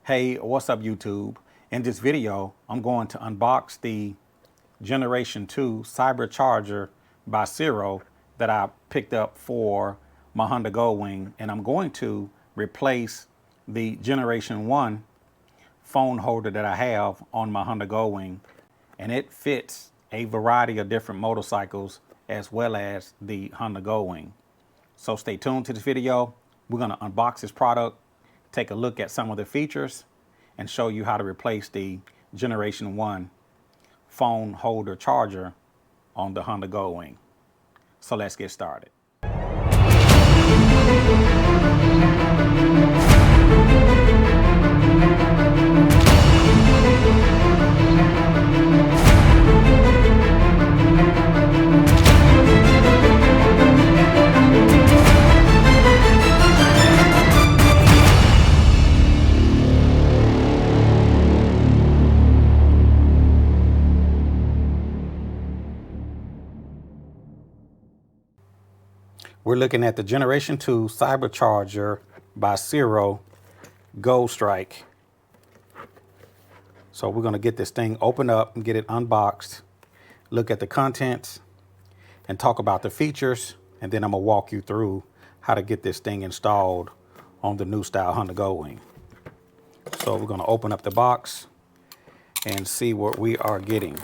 Hey, what's up YouTube? In this video, I'm going to unbox the Generation 2 Cybercharger by CIRO that I picked up for my Honda Goldwing, and I'm going to replace the Generation 1 phone holder that I have on my Honda Goldwing, and it fits a variety of different motorcycles as well as the Honda Goldwing. So stay tuned to this video. We're going to unbox this product, take a look at some of the features, and show you how to replace the Generation 1 phone holder charger on the Honda Goldwing. So let's get started. We're looking at the Generation 2 Cybercharger by CIRO Goldstrike. So we're going to get this thing opened up and get it unboxed, look at the contents, and talk about the features, and then I'm going to walk you through how to get this thing installed on the new style Honda Goldwing. So we're going to open up the box and see what we are getting.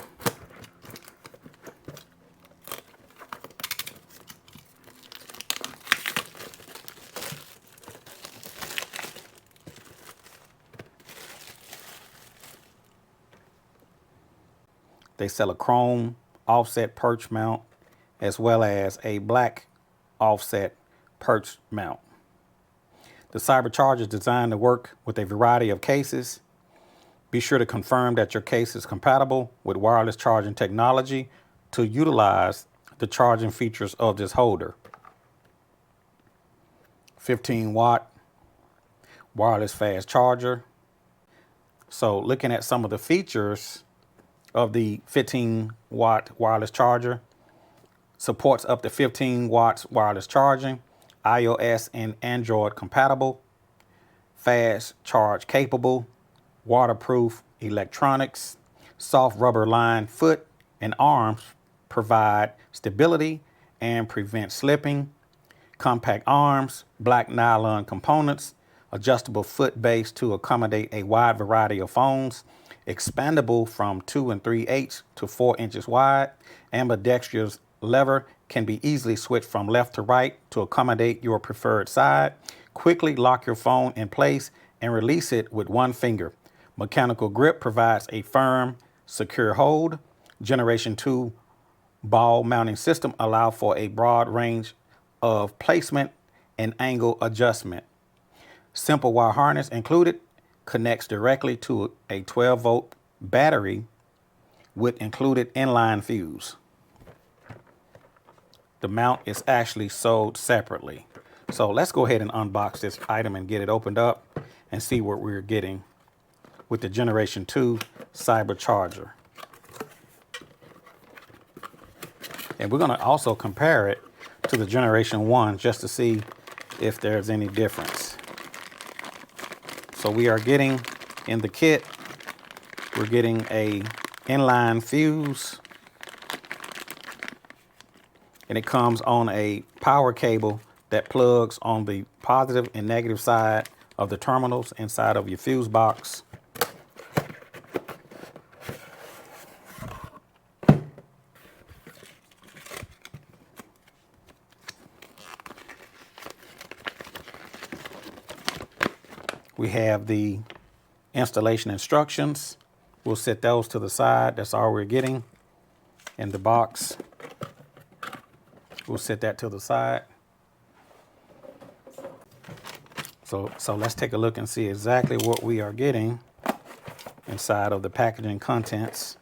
They sell a chrome offset perch mount as well as a black offset perch mount. The Cybercharger is designed to work with a variety of cases. Be sure to confirm that your case is compatible with wireless charging technology to utilize the charging features of this holder. 15-watt wireless fast charger. So looking at some of the features of the 15-watt wireless charger, supports up to 15 watts wireless charging, iOS and Android compatible, fast charge capable, waterproof electronics, soft rubber lined foot and arms provide stability and prevent slipping, compact arms, black nylon components, adjustable foot base to accommodate a wide variety of phones, expandable from 2 3/8 to 4 inches wide. Ambidextrous lever can be easily switched from left to right to accommodate your preferred side. Quickly lock your phone in place and release it with one finger. Mechanical grip provides a firm, secure hold. Generation 2 ball mounting system allow for a broad range of placement and angle adjustment. Simple wire harness included, connects directly to a 12-volt battery with included inline fuse. The mount is actually sold separately. So let's go ahead and unbox this item and get it opened up and see what we're getting with the Generation 2 Cybercharger. And we're going to also compare it to the Generation 1 just to see if there's any difference. So we are getting in the kit, we're getting a inline fuse, and it comes on a power cable that plugs on the positive and negative side of the terminals inside of your fuse box. We have the installation instructions. We'll set those to the side. That's all we're getting in the box. We'll set that to the side. So let's take a look and see exactly what we are getting inside of the packaging contents.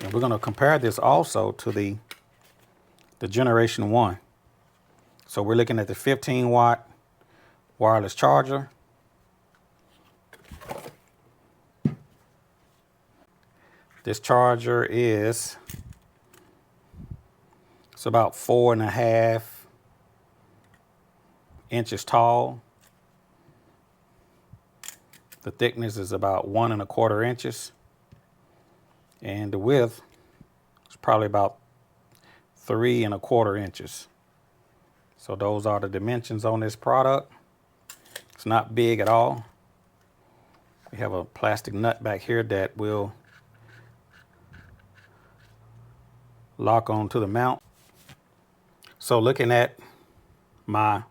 And we're going to compare this also to the Generation 1. So we're looking at the 15-watt wireless charger. This charger is, it's about 4.5 inches tall. The thickness is about 1.25 inches. And the width is probably about 3.25 inches. So those are the dimensions on this product. It's not big at all. We have a plastic nut back here that will lock onto the mount. So looking at my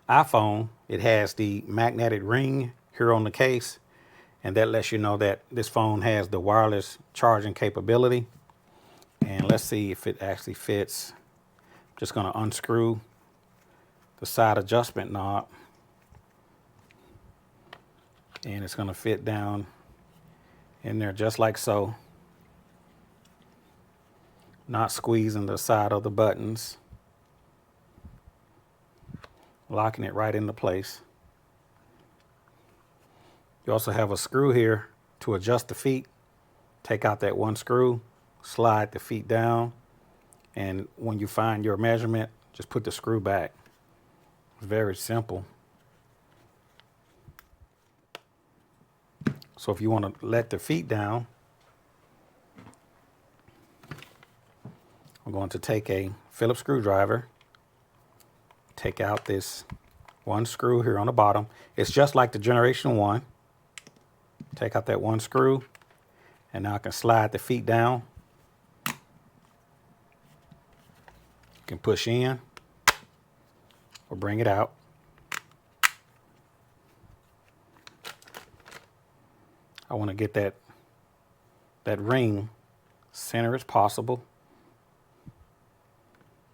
iPhone, it has the magnetic ring here on the case, and that lets you know that this phone has the wireless charging capability. And let's see if it actually fits. Just going to unscrew the side adjustment knob, and it's going to fit down in there just like so. Not squeezing the side of the buttons, locking it right into place. You also have a screw here to adjust the feet. Take out that one screw, slide the feet down, and when you find your measurement, just put the screw back. It's very simple. So if you want to let the feet down, I'm going to take a Phillips screwdriver, take out this one screw here on the bottom. It's just like the Generation 1. Take out that one screw, and now I can slide the feet down. You can push in or bring it out. I want to get that ring center as possible.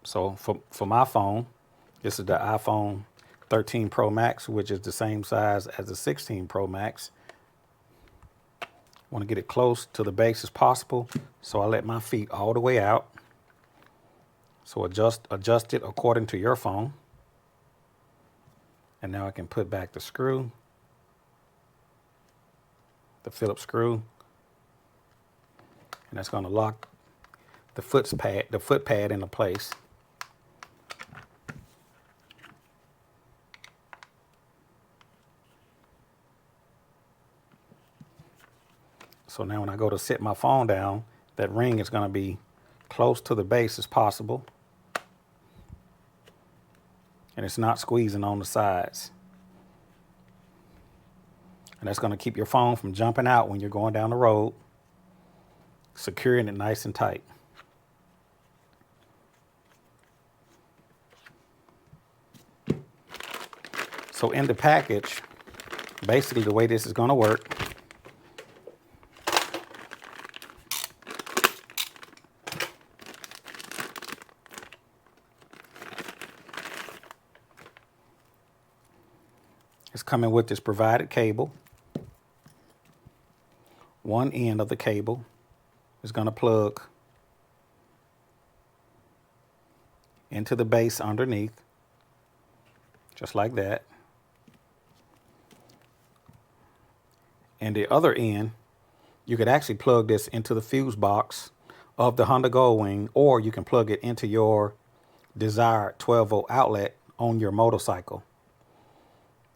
So for my phone, this is the iPhone 13 Pro Max, which is the same size as the 16 Pro Max. Want to get it close to the base as possible, so I let my feet all the way out. So adjust it according to your phone. And now I can put back the screw, the Phillips screw, and that's going to lock the foot pad into place. So now when I go to sit my phone down, that ring is going to be close to the base as possible. And it's not squeezing on the sides. And that's going to keep your phone from jumping out when you're going down the road, securing it nice and tight. So in the package, basically the way this is going to work, it's coming with this provided cable. One end of the cable is going to plug into the base underneath, just like that. And the other end, you could actually plug this into the fuse box of the Honda Goldwing, or you can plug it into your desired 12-volt outlet on your motorcycle.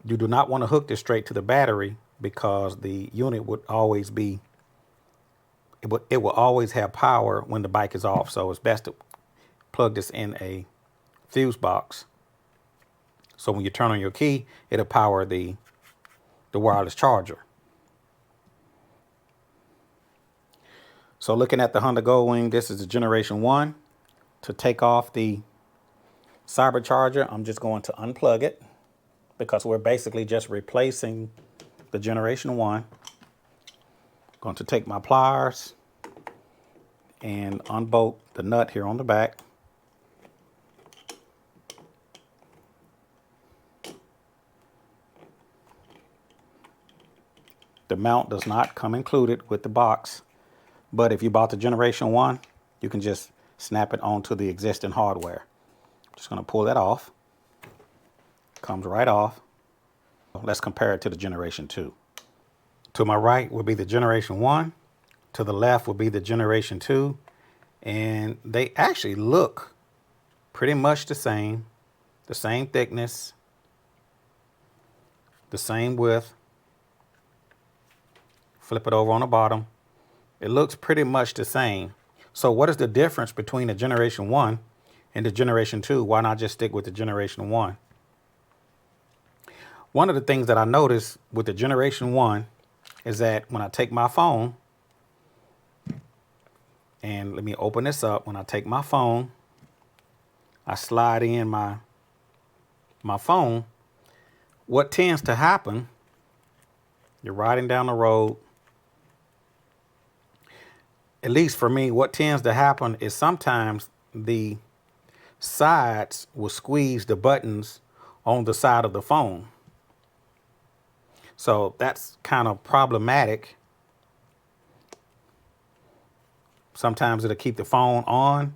You do not want to hook this straight to the battery, because the unit would always be, it will always have power when the bike is off. So it's best to plug this in a fuse box. So when you turn on your key, it'll power the wireless charger. So looking at the Honda Goldwing, this is the Generation 1. To take off the Cybercharger, I'm just going to unplug it, because we're basically just replacing the Generation 1. Going to take my pliers and unbolt the nut here on the back. The mount does not come included with the box, but if you bought the Generation 1, you can just snap it onto the existing hardware. Just going to pull that off. Comes right off. Let's compare it to the Generation 2. To my right will be the Generation 1. to the left will be the Generation 2. And they actually look pretty much the same thickness, the same width. Flip it over on the bottom. It looks pretty much the same. So what is the difference between the Generation 1 and the Generation 2? Why not just stick with the Generation 1? One of the things that I noticed with the Generation 1 is that when I take my phone, and let me open this up. When I take my phone, I slide in my phone. What tends to happen, you're riding down the road, at least for me, what tends to happen is sometimes the sides will squeeze the buttons on the side of the phone. So that's kind of problematic. Sometimes it'll keep the phone on,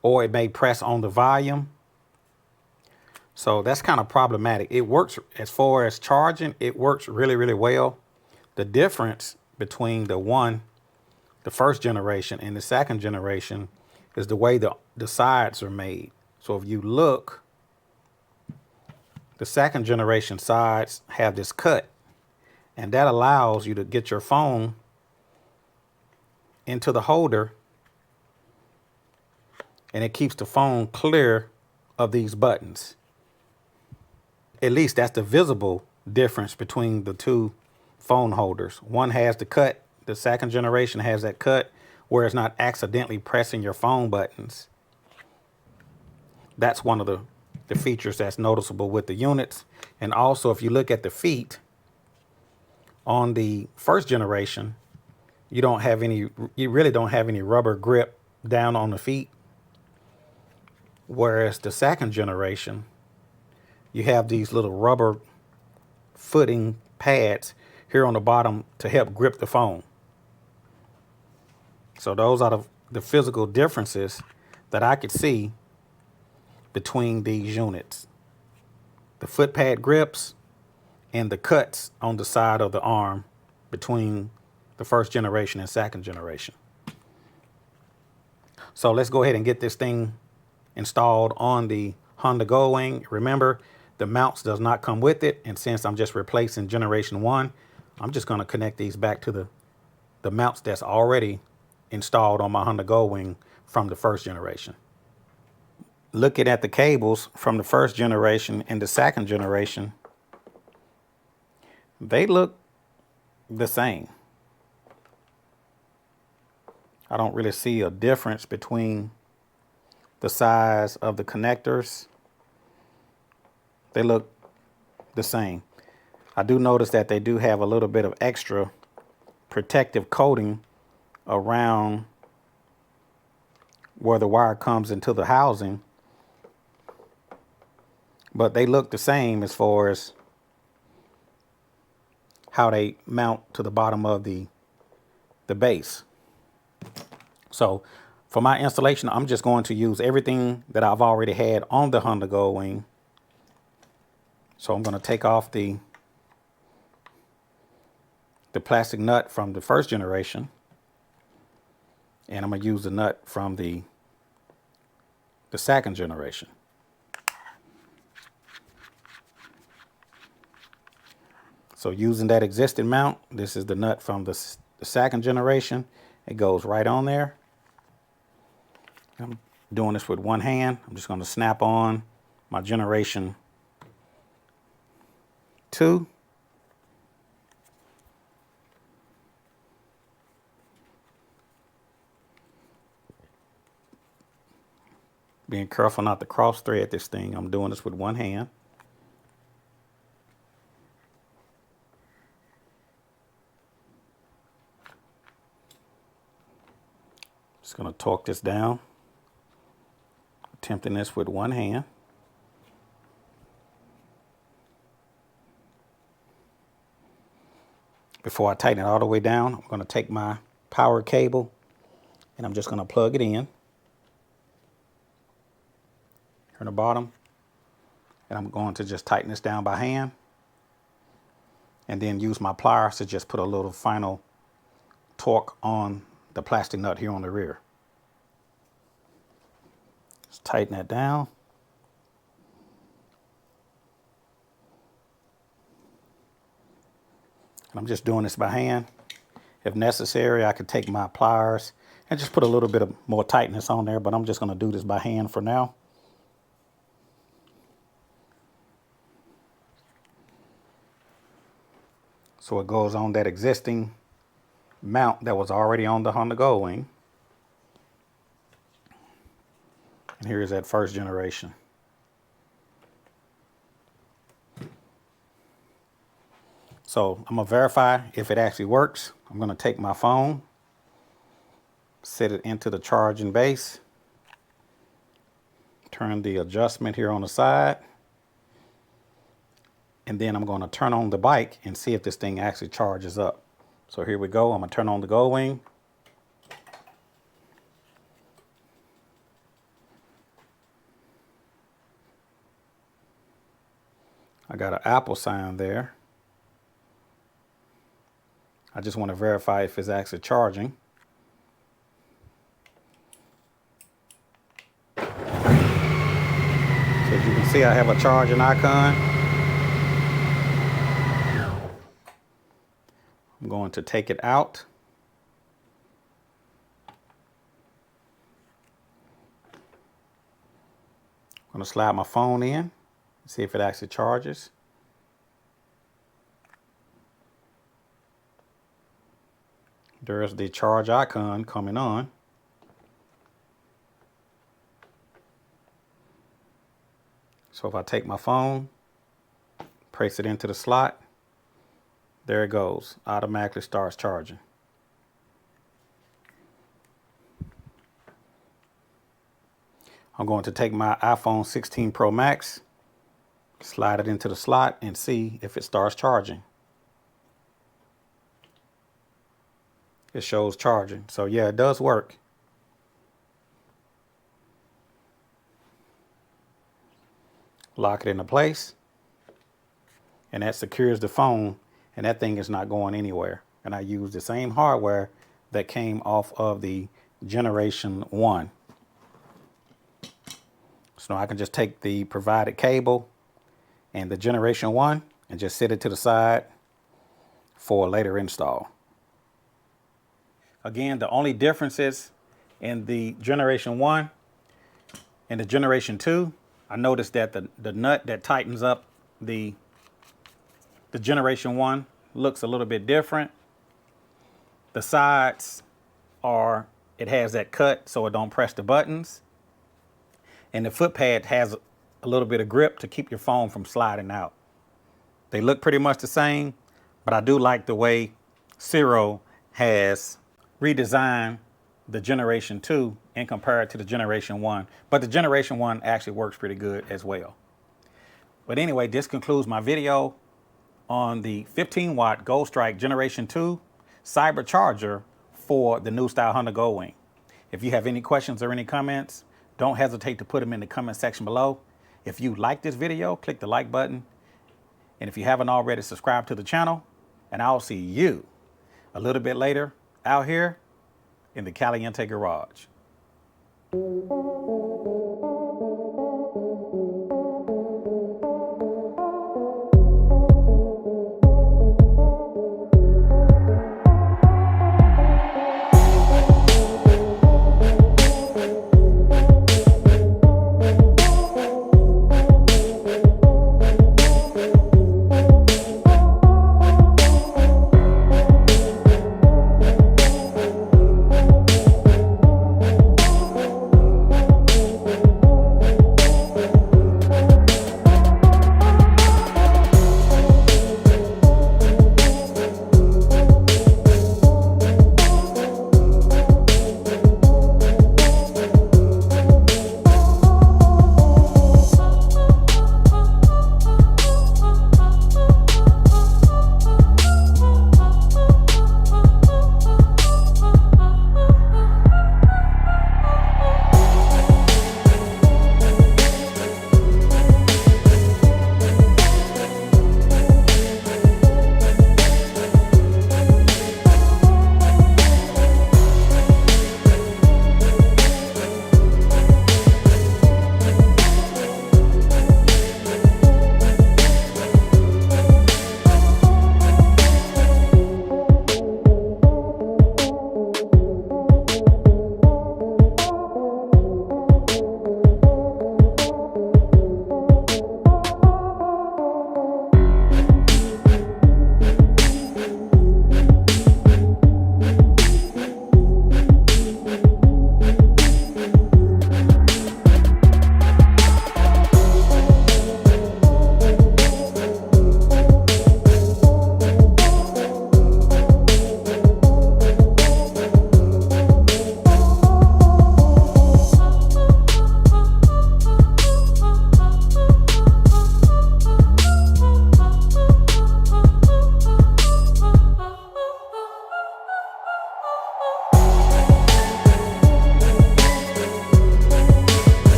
or it may press on the volume. So that's kind of problematic. It works as far as charging. It works really, really well. The difference between the first generation and the second generation is the way the sides are made. So if you look, the second generation sides have this cut, and that allows you to get your phone into the holder, and it keeps the phone clear of these buttons. At least that's the visible difference between the two phone holders. One has the cut. The second generation has that cut where it's not accidentally pressing your phone buttons. That's one of the features that's noticeable with the units. And also, if you look at the feet on the first generation, you really don't have any rubber grip down on the feet. Whereas the second generation, you have these little rubber footing pads here on the bottom to help grip the phone. So those are the physical differences that I could see between these units. The foot pad grips and the cuts on the side of the arm between the first generation and second generation. So let's go ahead and get this thing installed on the Honda Goldwing. Remember, the mounts does not come with it. And since I'm just replacing Generation 1, I'm just going to connect these back to the mounts that's already installed on my Honda Goldwing from the first generation. Looking at the cables from the first generation and the second generation, they look the same. I don't really see a difference between the size of the connectors. They look the same. I do notice that they do have a little bit of extra protective coating around where the wire comes into the housing, but they look the same as far as how they mount to the bottom of the base. So for my installation, I'm just going to use everything that I've already had on the Honda Goldwing. So I'm going to take off the plastic nut from the first generation, and I'm going to use the nut from the second generation. So using that existing mount, this is the nut from the second generation. It goes right on there. I'm doing this with one hand. I'm just going to snap on my Generation 2. Being careful not to cross thread this thing. I'm doing this with one hand. Just going to torque this down. Attempting this with one hand. Before I tighten it all the way down, I'm going to take my power cable and I'm just going to plug it in here on the bottom. And I'm going to just tighten this down by hand and then use my pliers to just put a little final torque on the plastic nut here on the rear. Just tighten that down. And I'm just doing this by hand. If necessary, I could take my pliers and just put a little bit of more tightness on there, but I'm just going to do this by hand for now. So it goes on that existing mount that was already on the Honda Goldwing. And here's that first generation. So I'm gonna verify if it actually works. I'm gonna take my phone, set it into the charging base, turn the adjustment here on the side, and then I'm gonna turn on the bike and see if this thing actually charges up. So here we go, I'm gonna turn on the Goldwing. I got an Apple sign there. I just want to verify if it's actually charging. So as you can see, I have a charging icon. I'm going to take it out. I'm going to slide my phone in, see if it actually charges. There's the charge icon coming on. So if I take my phone, place it into the slot, there it goes, automatically starts charging. I'm going to take my iPhone 16 Pro Max, slide it into the slot and see if it starts charging. It shows charging. So yeah, it does work. Lock it into place. And that secures the phone, and that thing is not going anywhere. And I use the same hardware that came off of the Generation 1. So I can just take the provided cable and the Generation 1 and just set it to the side for a later install. Again, the only differences in the Generation 1 and the Generation 2, I noticed that the nut that tightens up the Generation 1 looks a little bit different. The sides it has that cut so it don't press the buttons. And the foot pad has a little bit of grip to keep your phone from sliding out. They look pretty much the same, but I do like the way CIRO has redesigned the Generation 2 and compare it to the Generation 1. But the Generation 1 actually works pretty good as well. But anyway, this concludes my video on the 15-watt Goldstrike Generation 2 Cybercharger for the new style Honda Goldwing. If you have any questions or any comments, don't hesitate to put them in the comment section below. If you like this video, click the like button. And if you haven't already, subscribe to the channel. And I'll see you a little bit later out here in the Caliente garage.